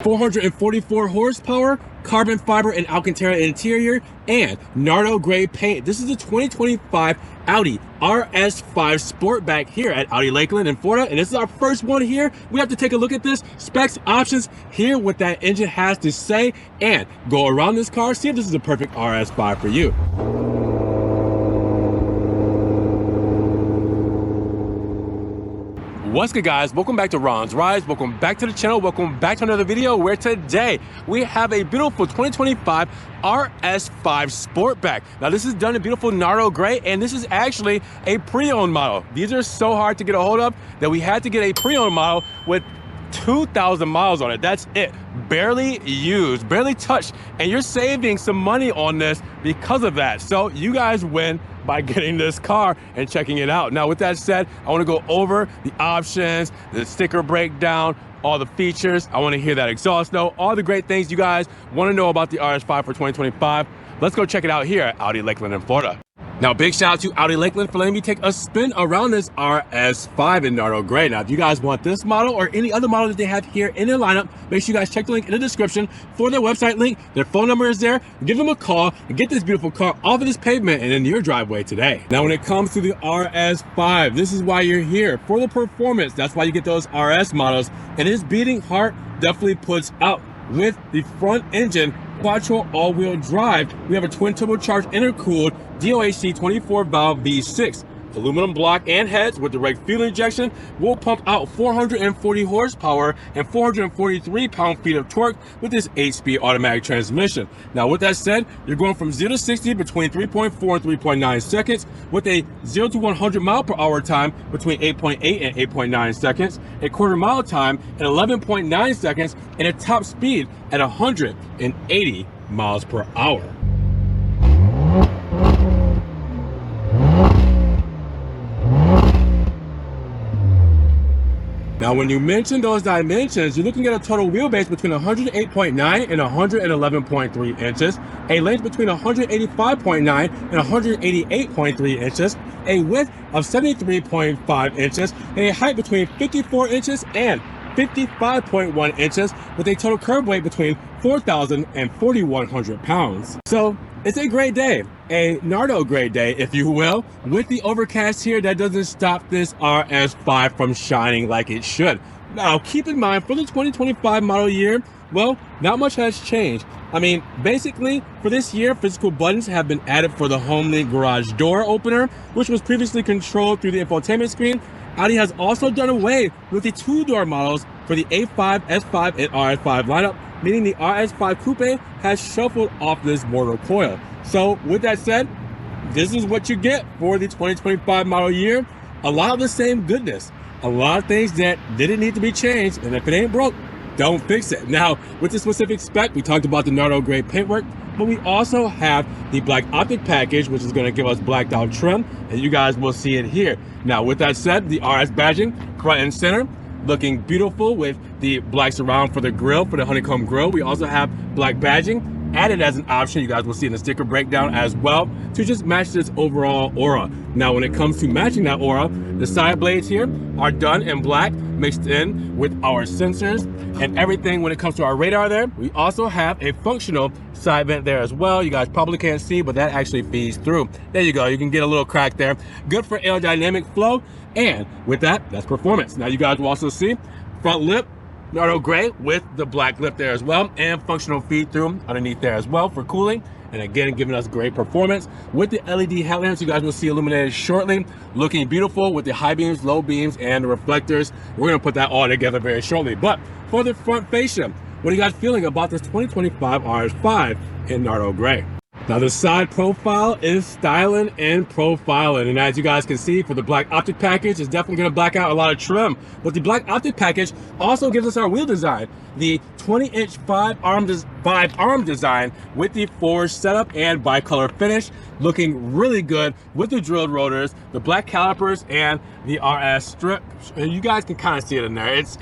444 horsepower, carbon fiber and Alcantara interior, and Nardo gray paint. This is the 2025 Audi RS5 Sportback here at Audi Lakeland in Florida, and this is our first one here. We have to take a look at this, specs, options, hear what that engine has to say, and go around this car, see if this is a perfect RS5 for you. What's good, guys? Welcome back to Ron's Rides. Welcome back to the channel. Welcome back to another video where today we have a beautiful 2025 RS5 Sportback. Now this is done in beautiful Nardo gray, and this is actually a pre-owned model. These are so hard to get a hold of that we had to get a pre-owned model with 2,000 miles on it. That's it. Barely used, barely touched, and you're saving some money on this because of that. So you guys win by getting this car and checking it out. Now, with that said, I want to go over the options, the sticker breakdown, all the features. I want to hear that exhaust note, all the great things you guys want to know about the RS5 for 2025. Let's go check it out here at Audi Lakeland in Florida. Now, big shout out to Audi Lakeland for letting me take a spin around this RS5 in Nardo gray. Now, if you guys want this model or any other model that they have here in their lineup, make sure you guys check the link in the description for their website link. Their phone number is there. Give them a call and get this beautiful car off of this pavement and into your driveway today. Now, when it comes to the RS5, this is why you're here, for the performance. That's why you get those RS models. And his beating heart definitely puts out with the front engine quattro all-wheel drive. We have a twin turbocharged intercooled DOHC 24 valve V6. Aluminum block and heads with direct fuel injection will pump out 440 horsepower and 443 pound-feet of torque with this 8-speed automatic transmission. Now, with that said, you're going from 0 to 60 between 3.4 and 3.9 seconds with a 0 to 100 mile per hour time between 8.8 and 8.9 seconds, a quarter mile time at 11.9 seconds, and a top speed at 180 miles per hour. Now, when you mention those dimensions, you're looking at a total wheelbase between 108.9 and 111.3 inches, a length between 185.9 and 188.3 inches, a width of 73.5 inches, and a height between 54 inches and 55.1 inches with a total curb weight between 4,000 and 4,100 pounds. So it's a great day, a Nardo great day, if you will. With the overcast here, that doesn't stop this RS5 from shining like it should. Now, keep in mind, for the 2025 model year, well, not much has changed. I mean, basically, for this year, physical buttons have been added for the HomeLink garage door opener, which was previously controlled through the infotainment screen. Audi has also done away with the two-door models for the A5, S5, and RS5 lineup, meaning the RS5 Coupe has shuffled off this mortar coil. So with that said, this is what you get for the 2025 model year. A lot of the same goodness, a lot of things that didn't need to be changed, and if it ain't broke, don't fix it. Now, with the specific spec, we talked about the Nardo gray paintwork, but we also have the black optic package, which is going to give us blacked out trim, and you guys will see it here. Now, with that said, the RS badging front and center, looking beautiful with the black surround for the grille, for the honeycomb grille. We also have black badging added as an option. You guys will see in the sticker breakdown as well, to just match this overall aura. Now, when it comes to matching that aura, the side blades here are done in black, mixed in with our sensors and everything. When it comes to our radar there, we also have a functional side vent there as well. You guys probably can't see, but that actually feeds through. There you go. You can get a little crack there. Good for aerodynamic flow. And with that, that's performance. Now, you guys will also see front lip, Nardo gray with the black lip there as well, and functional feed through underneath there as well for cooling. And again, giving us great performance with the LED headlamps. You guys will see illuminated shortly, looking beautiful with the high beams, low beams, and the reflectors. We're gonna put that all together very shortly. But for the front fascia, what are you guys feeling about this 2025 RS5 in Nardo gray? Now, the side profile is styling and profiling, and as you guys can see, for the black optic package, it's definitely going to black out a lot of trim. But the black optic package also gives us our wheel design, the 20-inch 5-arm design with the forged setup and bicolor finish, looking really good with the drilled rotors, the black calipers, and the RS strip. And you guys can kind of see it in there. It's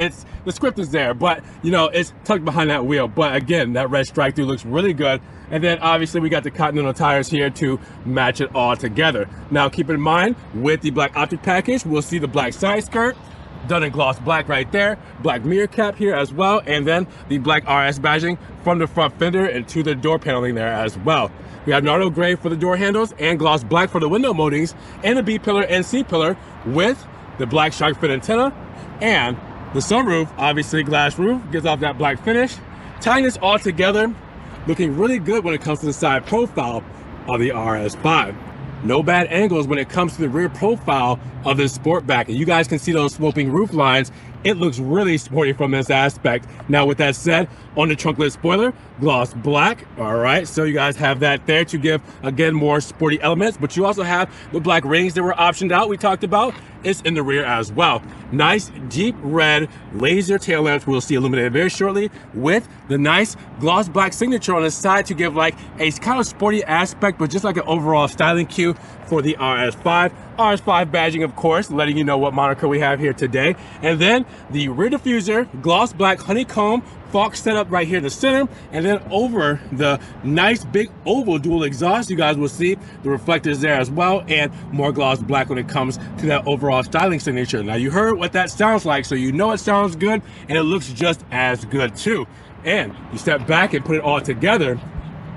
the script is there, but you know, it's tucked behind that wheel. But again, that red strike through looks really good. And then obviously we got the Continental tires here to match it all together. Now, keep in mind, with the black optic package, we'll see the black side skirt, done in gloss black right there. Black mirror cap here as well, and then the black RS badging from the front fender and to the door paneling there as well. We have Nardo gray for the door handles and gloss black for the window moldings, and the B pillar and C pillar with the black shark fin antenna, and the sunroof, obviously glass roof, gives off that black finish. Tying this all together, looking really good when it comes to the side profile of the RS5. No bad angles when it comes to the rear profile of this Sportback. And you guys can see those sloping roof lines. It looks really sporty from this aspect. Now, with that said, on the trunk lid spoiler, gloss black. All right, so you guys have that there to give, again, more sporty elements. But you also have the black rings that were optioned out, we talked about. It's in the rear as well. Nice deep red laser tail lamps we'll see illuminated very shortly, with the nice gloss black signature on the side to give like a kind of sporty aspect, but just like an overall styling cue for the RS5. RS5 badging, of course, letting you know what moniker we have here today. And then the rear diffuser, gloss black honeycomb Fox setup right here in the center, and then over the nice big oval dual exhaust, you guys will see the reflectors there as well, and more gloss black when it comes to that overall styling signature. Now, you heard what that sounds like, so you know it sounds good, and it looks just as good too. And you step back and put it all together,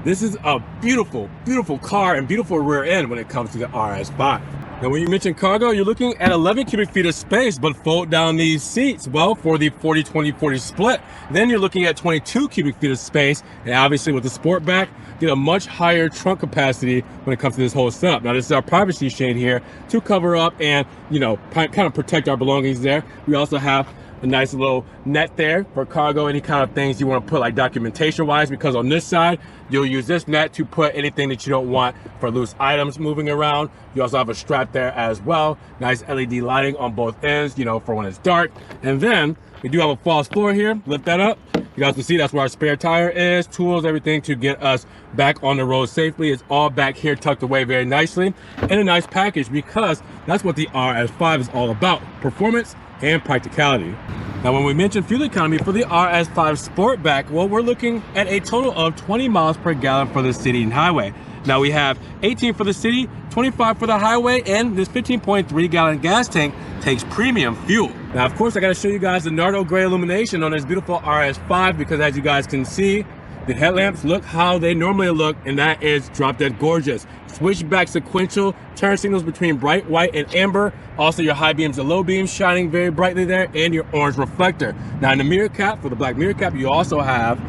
this is a beautiful, beautiful car and beautiful rear end when it comes to the RS5. Now, when you mention cargo, you're looking at 11 cubic feet of space, but fold down these seats, well, for the 40-20-40 split, then you're looking at 22 cubic feet of space, and obviously with the Sportback, get a much higher trunk capacity when it comes to this whole setup. Now, this is our privacy shade here to cover up and, you know, kind of protect our belongings there. We also have a nice little net there for cargo, any kind of things you want to put like documentation wise, because on this side you'll use this net to put anything that you don't want for loose items moving around. You also have a strap there as well. Nice LED lighting on both ends, you know, for when it's dark. And then we do have a false floor here. Lift that up. You guys can see that's where our spare tire is, tools, everything to get us back on the road safely. It's all back here tucked away very nicely in a nice package, because that's what the RS5 is all about: performance and practicality. Now, when we mention fuel economy for the RS5 Sportback, well, we're looking at a total of 20 miles per gallon for the city and highway. Now, we have 18 for the city, 25 for the highway, and this 15.3 gallon gas tank takes premium fuel. Now, of course, I gotta show you guys the Nardo gray illumination on this beautiful RS5, because as you guys can see, the headlamps look how they normally look, and that is drop dead gorgeous. Switchback sequential turn signals between bright white and amber. Also your high beams and low beams shining very brightly there, and your orange reflector. Now, in the mirror cap, for the black mirror cap, you also have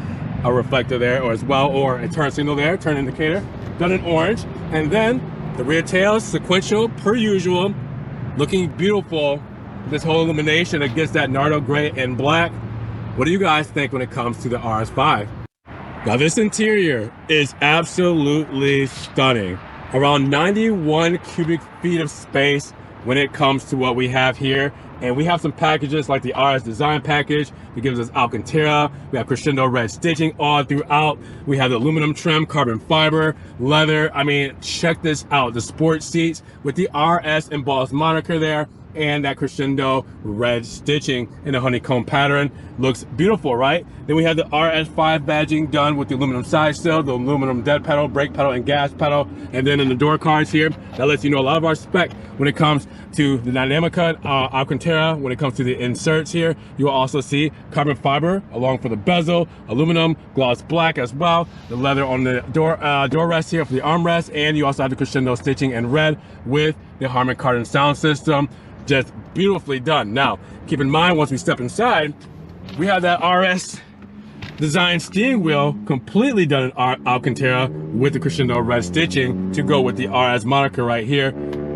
a reflector there or as well, or a turn signal there, turn indicator, done in orange. And then the rear tails sequential per usual, looking beautiful. This whole illumination against that Nardo gray and black. What do you guys think when it comes to the RS5? Now, this interior is absolutely stunning. Around 91 cubic feet of space when it comes to what we have here. And we have some packages like the RS design package that gives us Alcantara. We have crescendo red stitching all throughout. We have the aluminum trim, carbon fiber, leather. I mean, check this out. The sport seats with the RS embossed moniker there, and that crescendo red stitching in a honeycomb pattern. Looks beautiful, right? Then we have the RS5 badging done with the aluminum side sill, the aluminum dead pedal, brake pedal, and gas pedal. And then in the door cards here, that lets you know a lot of our spec when it comes to the Dynamica Alcantara. When it comes to the inserts here, you will also see carbon fiber along for the bezel, aluminum, gloss black as well, the leather on the door rest here for the armrest, and you also have the crescendo stitching in red with the Harman Kardon sound system. Just beautifully done. Now, keep in mind, once we step inside, we have that RS design steering wheel completely done in Alcantara with the crescendo red stitching to go with the RS moniker right here.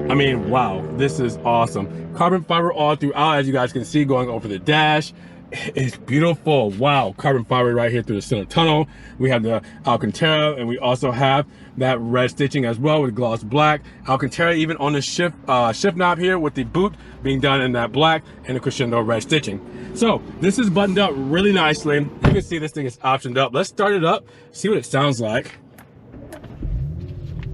I mean, wow, this is awesome. Carbon fiber all throughout, as you guys can see, going over the dash. It's beautiful. Wow, carbon fiber right here through the center tunnel. We have the Alcantara, and we also have that red stitching as well with gloss black. Alcantara even on the shift knob here with the boot being done in that black and the crescendo red stitching. So this is buttoned up really nicely. You can see this thing is optioned up. Let's start it up, see what it sounds like.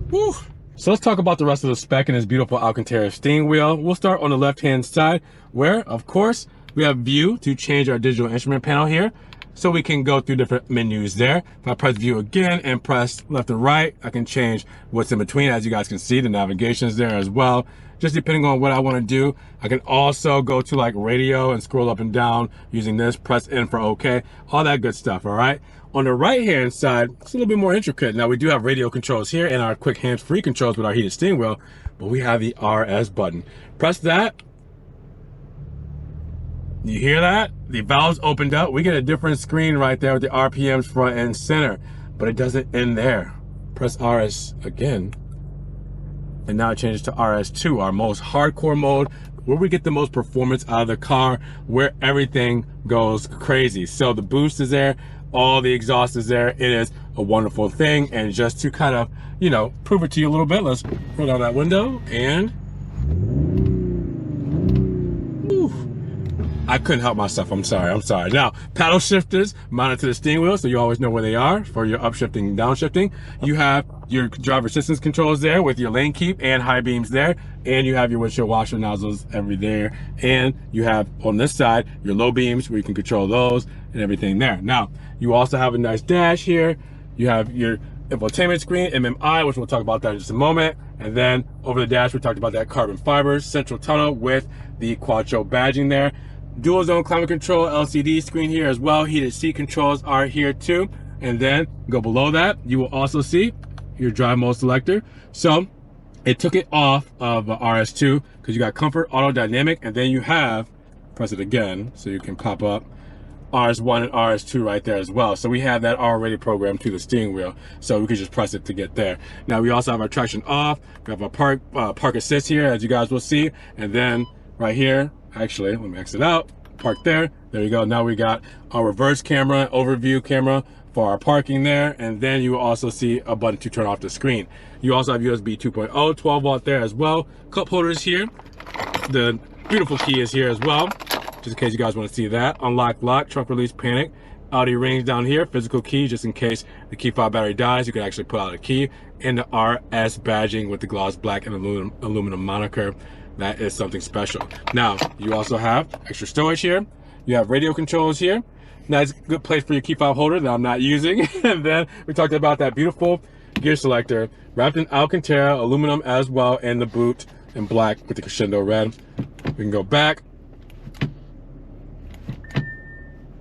Woo. So let's talk about the rest of the spec in this beautiful Alcantara steering wheel. We'll start on the left-hand side where, of course, we have view to change our digital instrument panel here. so we can go through different menus there. If I press view again and press left and right, I can change what's in between. As you guys can see, the navigation is there as well. Just depending on what I want to do. I can also go to like radio and scroll up and down using this, press in for OK, all that good stuff, all right? On the right hand side, it's a little bit more intricate. Now we do have radio controls here and our quick hands-free controls with our heated steering wheel, but we have the RS button. Press that. You hear that? The valves opened up. We get a different screen right there with the RPMs front and center, but it doesn't end there. Press RS again. And now it changes to RS2, our most hardcore mode, where we get the most performance out of the car, where everything goes crazy. So the boost is there, all the exhaust is there. It is a wonderful thing. And just to kind of, you know, prove it to you a little bit, let's roll down that window and I couldn't help myself. I'm sorry. Now, paddle shifters mounted to the steering wheel, so you always know where they are for your upshifting and downshifting. You have your driver assistance controls there with your lane keep and high beams there, and you have your windshield washer nozzles every there, and you have on this side your low beams where you can control those and everything there. Now, you also have a nice dash here. You have your infotainment screen, MMI, which we'll talk about that in just a moment. And then over the dash, we talked about that carbon fiber central tunnel with the Quattro badging there. Dual zone climate control, LCD screen here as well. Heated seat controls are here too. And then go below that, you will also see your drive mode selector. So it took it off of RS2 because you got comfort, auto, dynamic, and then you have, press it again so you can pop up RS1 and RS2 right there as well. So we have that already programmed to the steering wheel. So we can just press it to get there. Now we also have our traction off. We have our park assist here, as you guys will see. And then right here, actually, let me exit out, park there. There you go. Now we got our reverse camera, overview camera for our parking there. And then you will also see a button to turn off the screen. You also have USB 2.0, 12 volt there as well. Cup holders here. The beautiful key is here as well, just in case you guys want to see that. Unlock, lock, trunk release, panic. Audi rings down here, physical key, just in case the key fob battery dies, you can actually pull out a key. And the RS badging with the gloss black and aluminum moniker. That is something special. Now, you also have extra storage here. You have radio controls here. Nice, good place for your key fob holder that I'm not using. And then we talked about that beautiful gear selector wrapped in Alcantara aluminum as well, and the boot in black with the crescendo red. We can go back.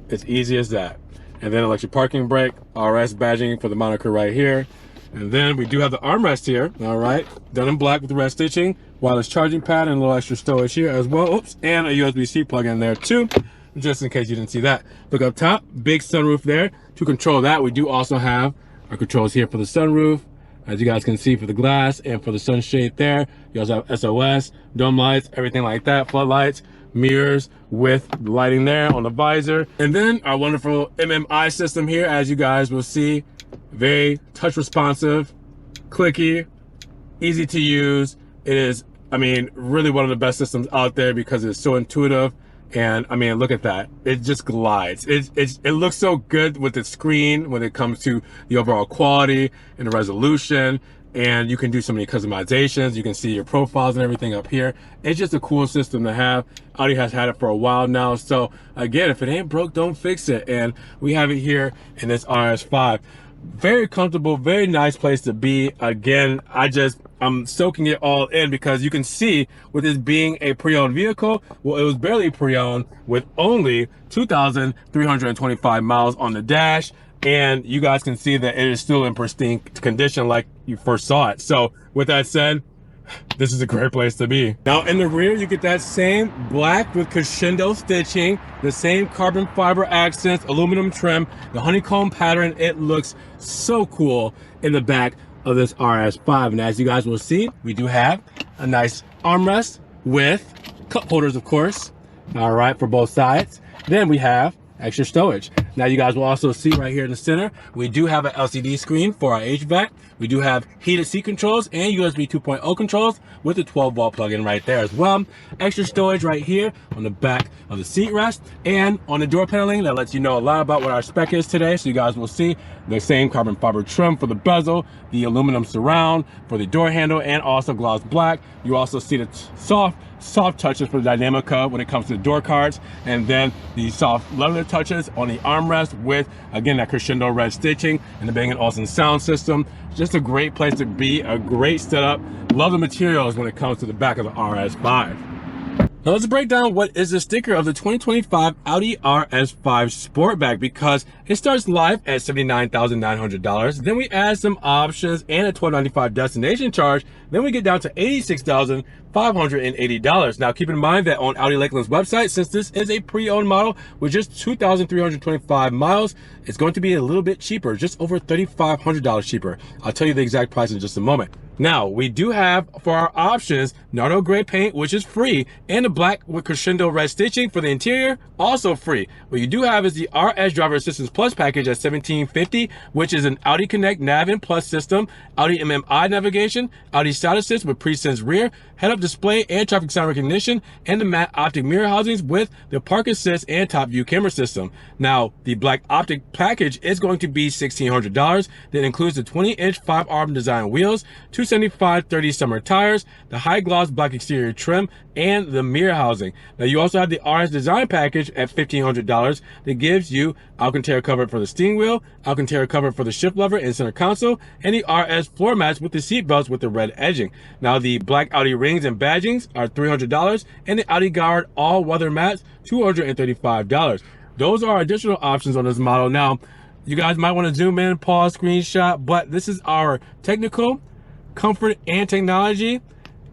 It's easy as that. And then electric parking brake, RS badging for the moniker right here. And then we do have the armrest here, all right, done in black with the red stitching, wireless charging pad, and a little extra storage here as well. Oops, and a USB-C plug in there too, just in case you didn't see that. Look up top, big sunroof there. To control that, we do also have our controls here for the sunroof, as you guys can see, for the glass and for the sunshade there. You also have SOS, dome lights, everything like that, floodlights, mirrors with the lighting there on the visor. And then our wonderful MMI system here, as you guys will see, very touch responsive, clicky, easy to use. It is, I mean, really one of the best systems out there because it's so intuitive. And I mean, look at that. It just glides. It looks so good with the screen when it comes to the overall quality and the resolution. And you can do so many customizations. You can see your profiles and everything up here. It's just a cool system to have. Audi has had it for a while now. So again, if it ain't broke, don't fix it. And we have it here in this RS5. Very comfortable, very nice place to be. Again, I'm soaking it all in because you can see with this being a pre-owned vehicle, well, it was barely pre-owned with only 2,325 miles on the dash. And you guys can see that it is still in pristine condition like you first saw it. So with that said, this is a great place to be. Now in the rear, you get that same black with crescendo stitching, the same carbon fiber accents, aluminum trim, the honeycomb pattern. It looks so cool in the back of this RS5. And as you guys will see, we do have a nice armrest with cup holders, of course. All right, for both sides. Then we have extra storage. Now you guys will also see right here in the center, we do have an LCD screen for our HVAC. We do have heated seat controls and USB 2.0 controls with a 12 volt plug-in right there as well. Extra storage right here on the back of the seat rest and on the door paneling. That lets you know a lot about what our spec is today. So you guys will see the same carbon fiber trim for the bezel, the aluminum surround for the door handle, and also gloss black. You also see the soft touches for the dynamic hub when it comes to the door cards, and then the soft leather touches on the arm armrest with, again, that crescendo red stitching and the Bang & Olufsen sound system. Just a great place to be, a great setup. Love the materials when it comes to the back of the RS5. Now let's break down what is the sticker of the 2025 Audi RS5 Sportback, because it starts live at $79,900. Then we add some options and a $12.95 destination charge. Then we get down to $86,580. Now keep in mind that on Audi Lakeland's website, since this is a pre-owned model with just 2,325 miles, it's going to be a little bit cheaper, just over $3,500 cheaper. I'll tell you the exact price in just a moment. Now, we do have, for our options, Nardo gray paint, which is free, and the black with crescendo red stitching for the interior, also free. What you do have is the RS Driver Assistance Plus package at $1,750, which is an Audi Connect Nav and Plus system, Audi MMI navigation, Audi Side Assist with pre-sense rear, head-up display and traffic sign recognition, and the matte optic mirror housings with the park assist and top view camera system. Now, the black optic package is going to be $1,600. That includes the 20-inch 5-arm design wheels, 275/30 summer tires, the high gloss black exterior trim, and the mirror housing. Now you also have the RS design package at $1,500 that gives you Alcantara cover for the steering wheel, Alcantara cover for the shift lever and center console, and the RS floor mats with the seat belts with the red edging. Now the black Audi rings and badgings are $300, and the Audi Guard all-weather mats $235. Those are additional options on this model. Now you guys might want to zoom in, pause, screenshot, but this is our technical, comfort and technology,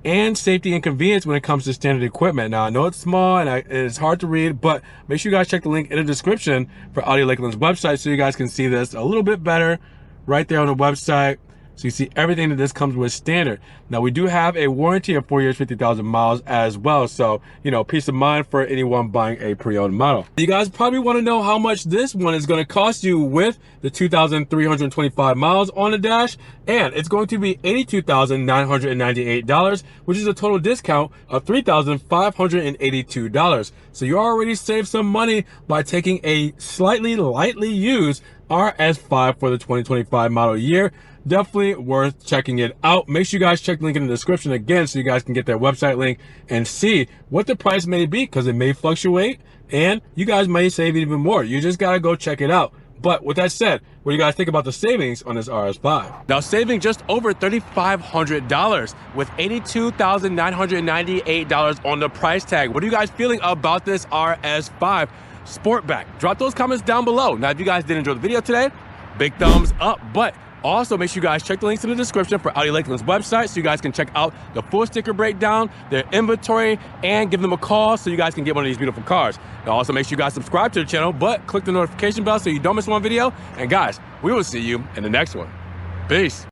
and safety and convenience when it comes to standard equipment. Now I know it's small and it's hard to read, but make sure you guys check the link in the description for Audi Lakeland's website so you guys can see this a little bit better right there on the website. So you see everything that this comes with standard. Now we do have a warranty of 4 years, 50,000 miles as well. So, you know, peace of mind for anyone buying a pre-owned model. You guys probably want to know how much this one is going to cost you with the 2,325 miles on the dash. And it's going to be $82,998, which is a total discount of $3,582. So you already saved some money by taking a slightly lightly used RS5 for the 2025 model year. Definitely worth checking it out. Make sure you guys check the link in the description again so you guys can get their website link and see what the price may be, because it may fluctuate and you guys may save even more. You just got to go check it out. But with that said, what do you guys think about the savings on this RS5? Now saving just over $3,500 with $82,998 on the price tag. What are you guys feeling about this RS5 Sportback? Drop those comments down below. Now, if you guys did enjoy the video today, big thumbs up. But also make sure you guys check the links in the description for Audi Lakeland's website so you guys can check out the full sticker breakdown, their inventory, and give them a call so you guys can get one of these beautiful cars. Now also make sure you guys subscribe to the channel, but click the notification bell so you don't miss one video. And guys, we will see you in the next one. Peace.